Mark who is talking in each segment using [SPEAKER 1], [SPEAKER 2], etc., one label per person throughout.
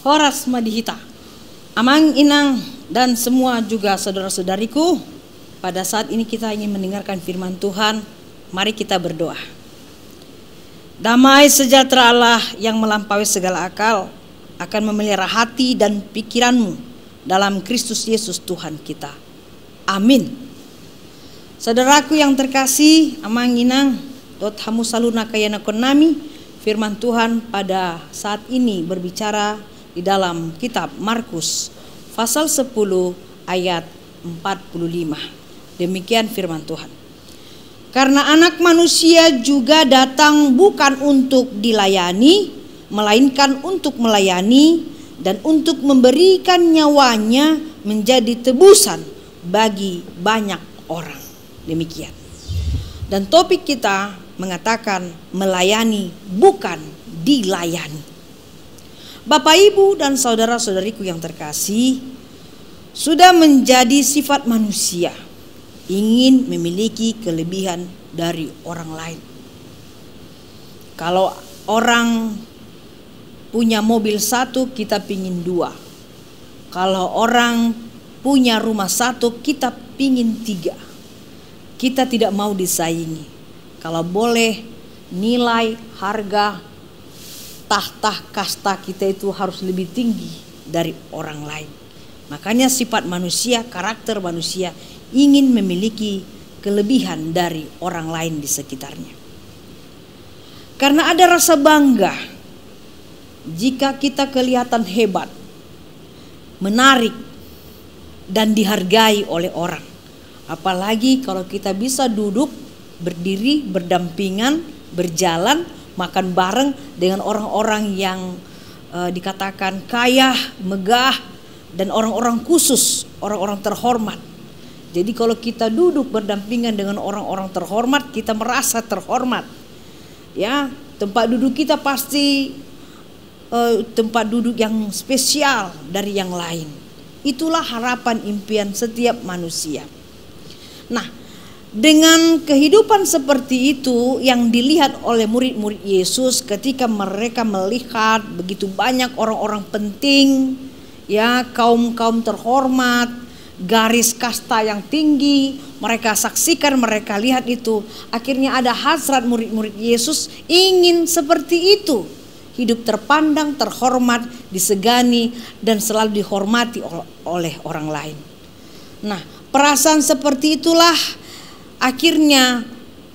[SPEAKER 1] Horas Madihita, Amang Inang dan semua juga saudara-saudariku, pada saat ini kita ingin mendengarkan firman Tuhan. Mari kita berdoa. Damai sejahtera Allah yang melampaui segala akal akan memelihara hati dan pikiranmu dalam Kristus Yesus Tuhan kita. Amin. Saudaraku yang terkasih, Amang Inang dot hamu saluna kayana konami, firman Tuhan pada saat ini berbicara di dalam kitab Markus pasal 10 ayat 45. Demikian firman Tuhan. Karena anak manusia juga datang bukan untuk dilayani, melainkan untuk melayani dan untuk memberikan nyawanya menjadi tebusan bagi banyak orang. Demikian. Dan topik kita mengatakan melayani bukan dilayani. Bapak, Ibu, dan saudara-saudariku yang terkasih, sudah menjadi sifat manusia ingin memiliki kelebihan dari orang lain. Kalau orang punya mobil satu, kita pingin dua. Kalau orang punya rumah satu, kita pingin tiga. Kita tidak mau disaingi. Kalau boleh, nilai, harga, tahta kasta kita itu harus lebih tinggi dari orang lain. Makanya sifat manusia, karakter manusia ingin memiliki kelebihan dari orang lain di sekitarnya. Karena ada rasa bangga jika kita kelihatan hebat, menarik, dan dihargai oleh orang. Apalagi kalau kita bisa duduk, berdiri, berdampingan, berjalan, makan bareng dengan orang-orang yang dikatakan kaya, megah, dan orang-orang khusus, orang-orang terhormat. Jadi kalau kita duduk berdampingan dengan orang-orang terhormat, kita merasa terhormat. Ya, tempat duduk kita pasti tempat duduk yang spesial dari yang lain. Itulah harapan impian setiap manusia. Nah, dengan kehidupan seperti itu yang dilihat oleh murid-murid Yesus ketika mereka melihat begitu banyak orang-orang penting, ya, kaum-kaum terhormat, garis kasta yang tinggi, mereka saksikan, mereka lihat itu. Akhirnya ada hasrat murid-murid Yesus ingin seperti itu. Hidup terpandang, terhormat, disegani, dan selalu dihormati oleh orang lain. Nah, perasaan seperti itulah akhirnya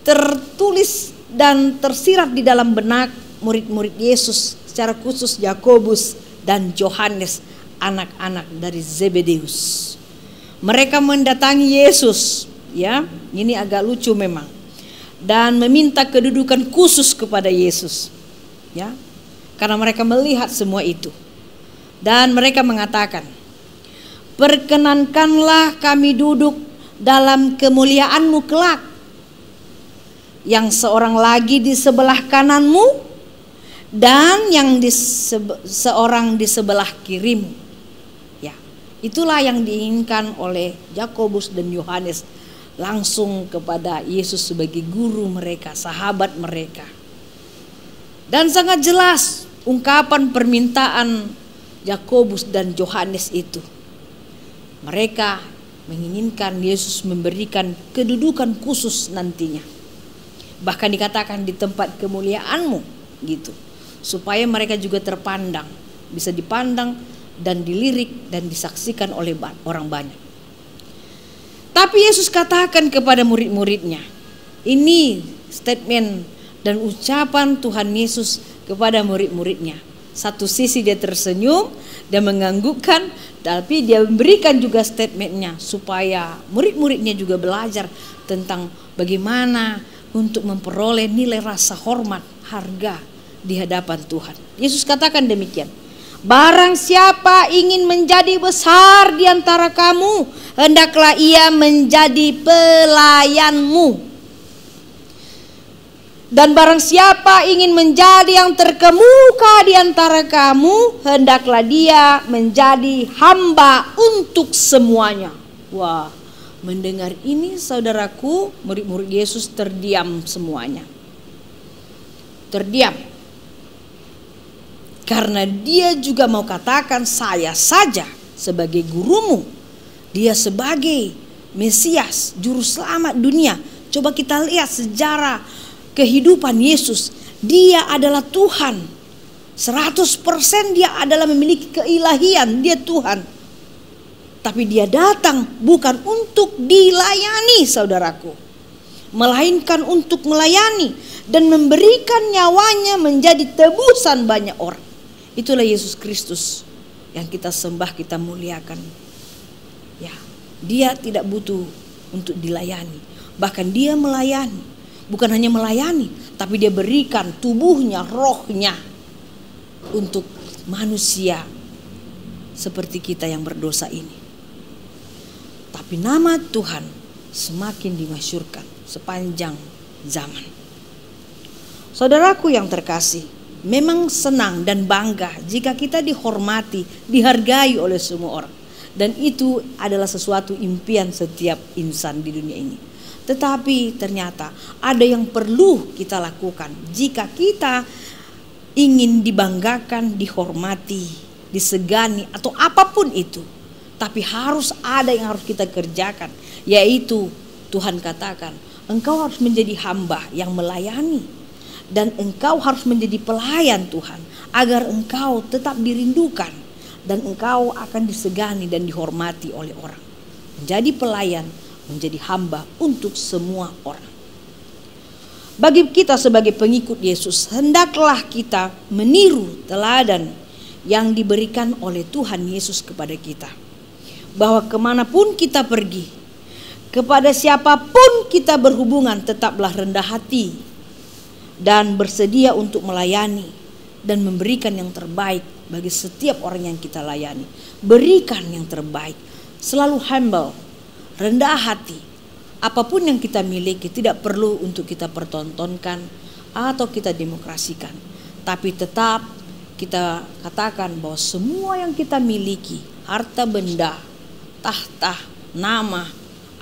[SPEAKER 1] tertulis dan tersirat di dalam benak murid-murid Yesus, secara khusus Yakobus dan Yohanes, anak-anak dari Zebedeus. Mereka mendatangi Yesus, ya, ini agak lucu memang, dan meminta kedudukan khusus kepada Yesus, ya, karena mereka melihat semua itu. Dan mereka mengatakan, perkenankanlah kami duduk dalam kemuliaan-Mu kelak, yang seorang lagi di sebelah kananmu dan yang seorang di sebelah kirimu. Ya, itulah yang diinginkan oleh Yakobus dan Yohanes langsung kepada Yesus sebagai guru mereka, sahabat mereka. Dan sangat jelas ungkapan permintaan Yakobus dan Yohanes itu. Mereka menginginkan Yesus memberikan kedudukan khusus nantinya. Bahkan dikatakan di tempat kemuliaan-Mu gitu. Supaya mereka juga terpandang, bisa dipandang dan dilirik dan disaksikan oleh orang banyak. Tapi Yesus katakan kepada murid-muridnya, ini statement dan ucapan Tuhan Yesus kepada murid-muridnya. Satu sisi dia tersenyum dan menganggukkan, tapi dia memberikan juga statementnya supaya murid-muridnya juga belajar tentang bagaimana untuk memperoleh nilai rasa hormat, harga di hadapan Tuhan. Yesus katakan demikian, barang siapa ingin menjadi besar di antara kamu, hendaklah ia menjadi pelayanmu. Dan barang siapa ingin menjadi yang terkemuka di antara kamu, hendaklah dia menjadi hamba untuk semuanya. Wah, mendengar ini saudaraku, murid-murid Yesus terdiam semuanya. Terdiam. Karena dia juga mau katakan saya saja sebagai gurumu. Dia sebagai Mesias, juru selamat dunia. Coba kita lihat sejarah kehidupan Yesus. Dia adalah Tuhan. 100% dia adalah memiliki keilahian. Dia Tuhan. Tapi dia datang bukan untuk dilayani, saudaraku, melainkan untuk melayani dan memberikan nyawanya menjadi tebusan banyak orang. Itulah Yesus Kristus yang kita sembah, kita muliakan. Ya, dia tidak butuh untuk dilayani, bahkan dia melayani. Bukan hanya melayani, tapi dia berikan tubuhnya, rohnya untuk manusia seperti kita yang berdosa ini. Tapi nama Tuhan semakin dimasyhurkan sepanjang zaman. Saudaraku yang terkasih, memang senang dan bangga jika kita dihormati, dihargai oleh semua orang. Dan itu adalah sesuatu impian setiap insan di dunia ini. Tetapi ternyata ada yang perlu kita lakukan jika kita ingin dibanggakan, dihormati, disegani atau apapun itu. Tapi harus ada yang harus kita kerjakan, yaitu Tuhan katakan, engkau harus menjadi hamba yang melayani. Dan engkau harus menjadi pelayan Tuhan, agar engkau tetap dirindukan. Dan engkau akan disegani dan dihormati oleh orang. Menjadi pelayan, menjadi hamba untuk semua orang. Bagi kita sebagai pengikut Yesus, hendaklah kita meniru teladan yang diberikan oleh Tuhan Yesus kepada kita. Bahwa kemanapun kita pergi, kepada siapapun kita berhubungan, tetaplah rendah hati dan bersedia untuk melayani dan memberikan yang terbaik bagi setiap orang yang kita layani. Berikan yang terbaik, selalu humble, rendah hati. Apapun yang kita miliki tidak perlu untuk kita pertontonkan atau kita demokrasikan, tapi tetap kita katakan bahwa semua yang kita miliki, harta benda, tahta, nama,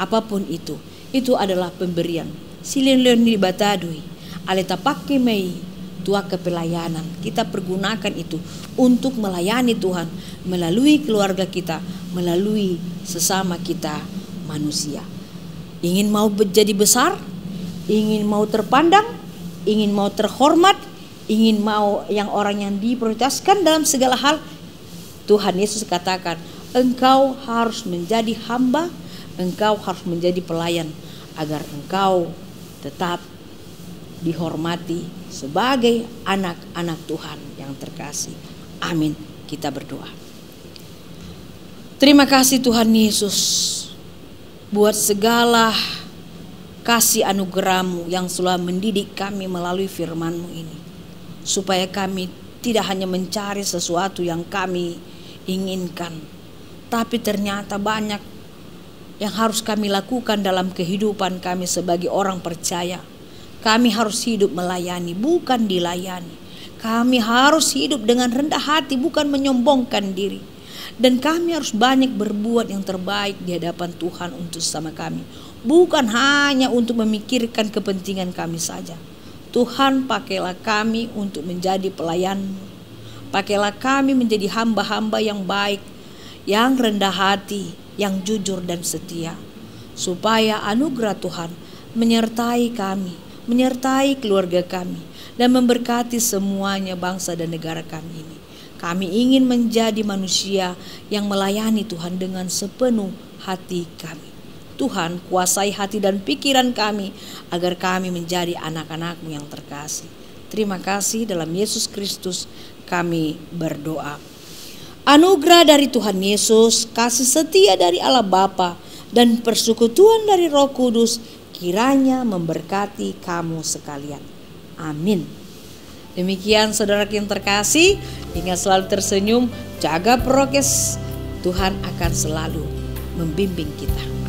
[SPEAKER 1] apapun itu adalah pemberian. Silin leoni batadui, aleta pakai mei tua kepelayanan. Kita pergunakan itu untuk melayani Tuhan melalui keluarga kita, melalui sesama kita manusia. Ingin mau menjadi besar, ingin mau terpandang, ingin mau terhormat, ingin mau yang orang yang diprioritaskan dalam segala hal. Tuhan Yesus katakan, engkau harus menjadi hamba, engkau harus menjadi pelayan, agar engkau tetap dihormati sebagai anak-anak Tuhan yang terkasih. Amin. Kita berdoa. Terima kasih Tuhan Yesus buat segala kasih anugerah-Mu yang selalu mendidik kami melalui firman-Mu ini. Supaya kami tidak hanya mencari sesuatu yang kami inginkan, tapi ternyata banyak yang harus kami lakukan dalam kehidupan kami sebagai orang percaya. Kami harus hidup melayani, bukan dilayani. Kami harus hidup dengan rendah hati, bukan menyombongkan diri. Dan kami harus banyak berbuat yang terbaik di hadapan Tuhan untuk sesama kami. Bukan hanya untuk memikirkan kepentingan kami saja. Tuhan, pakailah kami untuk menjadi pelayan-Mu. Pakailah kami menjadi hamba-hamba yang baik, yang rendah hati, yang jujur dan setia. Supaya anugerah Tuhan menyertai kami, menyertai keluarga kami, dan memberkati semuanya bangsa dan negara kami ini. Kami ingin menjadi manusia yang melayani Tuhan dengan sepenuh hati kami. Tuhan, kuasai hati dan pikiran kami agar kami menjadi anak-anak-Mu yang terkasih. Terima kasih, dalam Yesus Kristus kami berdoa. Anugerah dari Tuhan Yesus, kasih setia dari Allah Bapa, dan persekutuan dari Roh Kudus kiranya memberkati kamu sekalian. Amin. Demikian saudara yang terkasih, ingat selalu tersenyum, jaga prokes, Tuhan akan selalu membimbing kita.